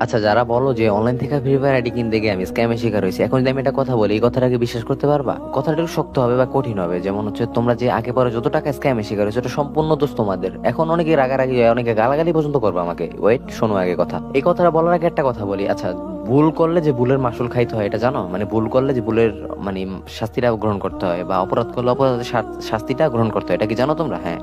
আচ্ছা, যারা বলো যে অনলাইন থেকে ফ্রি ফায়ার আইডি কিনতে গিয়ে আমি স্ক্যামের শিকার হয়েছি, এখন যদি আমি একটা কথা বলি, এই কথাটাকে বিশ্বাস করতে পারবা? কথাটা একটু শক্ত হবে বা কঠিন হবে। যেমন হচ্ছে, তোমরা যে আগে পরে যত টাকা স্ক্যামের শিকার হয়েছে, ওটা সম্পূর্ণ দোষ তোমাদের। এখন অনেকে রাগারাগি হয়, অনেকে গালাগালি পর্যন্ত করবে আমাকে। ওয়েট, শোনো আগে কথা। এই কথাটা বলার আগে একটা কথা বলি। আচ্ছা, ভুল করলে যে ভুলের মাসুল খাইতে হয় এটা জানো? মানে ভুল করলে যে ভুলের মানে শাস্তিটা গ্রহণ করতে হয়, বা অপরাধ করলে অপরাধের শাস্তিটা গ্রহণ করতে হয়, এটা কি জানো তোমরা? হ্যাঁ,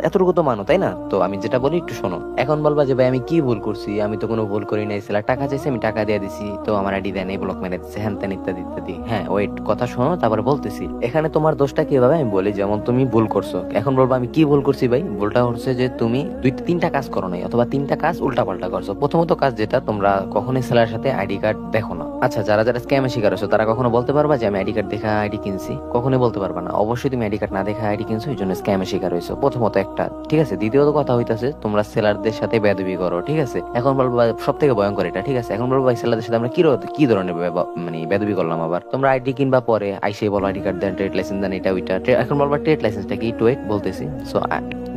এতটুকু তো মানো, তাই না? তো আমি যেটা বলি একটু শোনো। এখন বলবা যে ভাই আমি কি ভুল করছি, আমি তো কোনো ভুল করি নাই, ছেলে টাকা চাইছে আমি টাকা দিয়ে দিছি, তো আমার আইডি দেন, এই ব্লক মেরে দিচ্ছে, হ্যান ত্যান ইত্যাদি ইত্যাদি। হ্যাঁ ওয়েট, কথা শোনো তারপরে বলতেছি। এখানে তোমার দোষটা কি ভাবে আমি বলি। যেমন তুমি ভুল করছো, এখন বলবো আমি কি ভুল করছি ভাই। ভুলটা হচ্ছে যে তুমি তিনটা কাজ করো নাই, অথবা তিনটা কাজ উল্টা পাল্টা করছো। প্রথমত কাজ যেটা, তোমরা কখনোই সেলার সাথে আইডি কার্ড দেখো না। আচ্ছা, যারা যারা স্ক্যামে শিকার হচ্ছে তারা কখনো বলতে পারবা যে আমি আইডি কার্ড দেখা আইডি কিনছি? কখনোই বলতে পারবা না। অবশ্যই তুমি আইডি কার্ড না দেখা আইডি কিনছো, এই জন্য স্ক্যামে শিকার হয়েছো, প্রথমত একটা। ঠিক আছে, দ্বিতীয়ত কথা হইতাছে তোমরা সেলারদের সাথে বেয়াদবি করো। ঠিক আছে, এখন বলবো সব থেকে ভয়ঙ্কর এটা। ঠিক আছে, এখন বলবো ভাই সেলারদের সাথে আমরা কি ধরনের মানে বেয়াদবি করলাম আবার? তোমরা আইডি কিনবা পরে আইসে বলো আইডি কার্ড দেন, ট্রেড লাইসেন্স দেন, এটা ওইটা। এখন বলবা ট্রেড লাইসেন্সটা কি, একটু ওয়েট বলতেছি। সো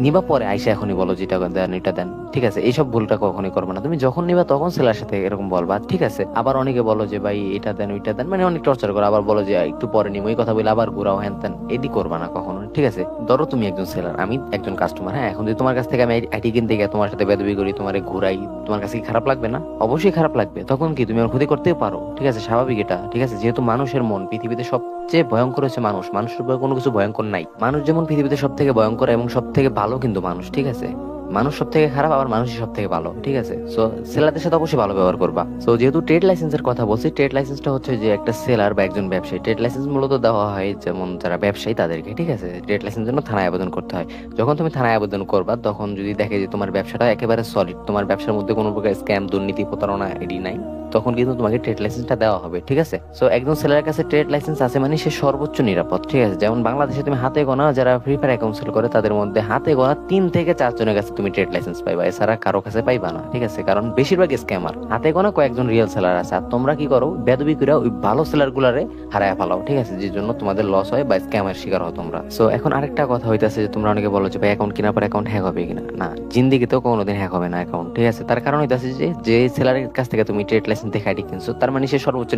নিবা পরে আইসা এখনই বলো যেটা দেন এটা দেন। ঠিক আছে, এইসব ভুলটা কখনোই করবে না। তুমি যখন নিবা তখন সেলার সাথে এরকম বলবা। ঠিক আছে, আবার অনেকে বলো যে ভাই এটা দেন ওইটা দেন, মানে অনেক টর্চার করো। আবার বলো যে একটু পরে নিবো, এই কথা বলে আবার ঘুরাও হ্যান তেন। এটি করবা না কখনো। ঠিক আছে, ধরো তুমি একজন সেলার, আমি একজন কাস্টমার। হ্যাঁ, এখন যদি তোমার কাছ থেকে আমি আইটি কিনতে গিয়ে তোমার সাথে বেদবি করি, তোমার ঘুরাই, তোমার কাছে কি খারাপ লাগবে না? অবশ্যই খারাপ লাগবে। তখন কি তুমি আমার ক্ষতি করতেও পারো। ঠিক আছে, স্বাভাবিক এটা। ঠিক আছে, যেহেতু মানুষের মন পৃথিবীতে সবচেয়ে ভয়ঙ্কর হচ্ছে মানুষ। মানুষের উপরে কোনো কিছু ভয়ঙ্কর নাই। মানুষ যেমন পৃথিবীতে সব থেকে ভয়ঙ্কর এবং সব থেকে ভালো কিন্তু মানুষ। ঠিক আছে, মানুষ সব থেকে খারাপ, আবার মানুষই সব থেকে ভালো। ঠিক আছে, সো সেলারদের সাথে অবশ্যই ভালো ব্যবহার করবা। সো যেহেতু ট্রেড লাইসেন্সের কথা বলছি, ট্রেড লাইসেন্সটা হচ্ছে যে একটা সেলার বা একজন ব্যবসায়ী, ট্রেড লাইসেন্স মূলত দেওয়া হয় যেমন যারা ব্যবসায়ী তাদেরকে। ঠিক আছে, ট্রেড লাইসেন্সের জন্য থানায় আবেদন করতে হয়। যখন তুমি থানায় আবেদন করবা, তখন যদি দেখে যে তোমার ব্যবসাটা একেবারে সলিড, তোমার ব্যবসার মধ্যে কোনো প্রকার স্ক্যাম, দুর্নীতি, প্রতারণা এডি নাই, তখন কিন্তু তোমাকে ট্রেড লাইসেন্সটা দেওয়া হবে। ঠিক আছে, সো একজন সেলারের কাছে ট্রেড লাইসেন্স আছে মানে সে সর্বোচ্চ নিরাপদ। ঠিক আছে, যেমন বাংলাদেশে তুমি হাতে গোনা যারা ফ্রি ফায়ার অ্যাকাউন্ট সেল করে, তাদের মধ্যে হাতে গোনা 3 থেকে 4 জনের কাছে তুমি ট্রেড লাইসেন্স পাইবা, এছাড়া কারো কাছে পাইবা না। ঠিক আছে, কারণ বেশিরভাগ স্ক্যামার। হাতে গোনা কয়েকজন রিয়েল সেলার আছে, আর তোমরা কি করো, বেদবি করে ওই ভালো সেলার গুলারে হারায় ফেলাও। ঠিক আছে, যে জন্য তোমাদের লস হয় বা স্ক্যামের শিকার হও তোমরা। সো এখন আরেকটা কথা হইতাছে যে তোমরা অনেকে বলো যে ভাই অ্যাকাউন্ট কেনার পর অ্যাকাউন্ট হ্যাক হবে কিনা। না, জিন্দিগিতেও কোনোদিন হ্যাক হবে না অ্যাকাউন্ট। ঠিক আছে, তার কারণ হইতাছে যে যে সেলারের কাছ থেকে তুমি ট্রেড লাইসেন্স দেখে আইডি কিনছো, তার মানে সে সর্বোচ্চ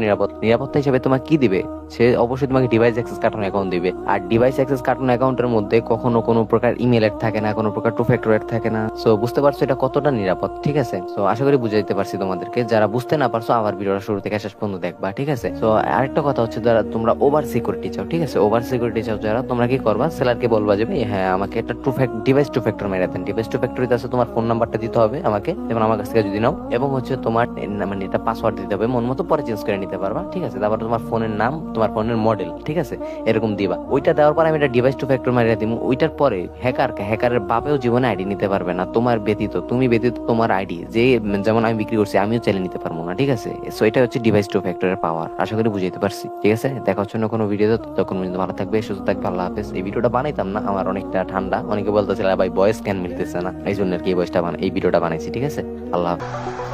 নিরাপত্তা হিসেবে তোমাকে কি দিবে? সে অবশ্যই তোমাকে ডিভাইস অ্যাক্সেস কার্টন অ্যাকাউন্ট দিবে। আর ডিভাইস অ্যাক্সেস কার্টন অ্যাকাউন্টের মধ্যে কখনো কোনো প্রকার ইমেল এড থাকে না, কোনো প্রকার টু ফ্যাক্টর এড থাকে না। সো বুঝতে পারছো এটা কতটা নিরাপদ? ঠিক আছে, সো আশা করি বুঝাইতে পারছি তোমাদেরকে। যারা বুঝতে না পারছো আবার ভিডিওটা শুরু থেকে শেষ পর্যন্ত দেখবা। ঠিক আছে, সো আরেকটা কথা হচ্ছে, যারা তোমরা ওভার সিকিউরিটি চাও, ঠিক আছে, ওভার সিকিউরিটি চাও যারা, তোমরা কি করবা, সেলারকে বলবা যে ভাই হ্যাঁ আমাকে একটা ডিভাইস টু ফ্যাক্টর মেরে দেন। ডিভাইস টু ফ্যাক্টরিতে আছে তোমার ফোন নাম্বারটা দিতে হবে আমাকে, যেমন আমার কাছ থেকে যদি নাও, এবং হচ্ছে তোমার মানে এটা পাসওয়ার্ড দিতে হবে, মন মতো পরে চেঞ্জ করে নিতে পারবা। ঠিক আছে, তারপর তোমার ফোনের নাম, তোমার ফোনের মডেল, ঠিক আছে, এরকম দিবা। ওইটা দেওয়ার পর আমি এটা ডিভাইস টু ফ্যাক্টর মারিয়ে দিব। ওইটার পরে হ্যাকারের বাপেও জীবনে আইডি নিতে পারবে না তোমার ব্যতীত, তুমি ব্যতীত তোমার আইডি যে যেমন আমি বিক্রি করছি আমিও চাইলে নিতে পারবো না। ঠিক আছে, সো এটা হচ্ছে ডিভাইস টু ফ্যাক্টরের পাওয়ার। আশা করি বুঝাইতে পারছি। ঠিক আছে, দেখা হচ্ছে না কোনো ভিডিওতে, তখন পর্যন্ত ভালো থাকবে, সুস্থ থাকবে, আল্লাহ হাফেজ। এই ভিডিওটা বানাইতাম না, আমার অনেকটা ঠান্ডা, অনেকে বলতেছিল ভাই ভয়েস ক্যান মিলতেছে না, এই জন্য আর কি এই ভিডিওটা বানাইছি। ঠিক আছে, আল্লাহ হাফেজ।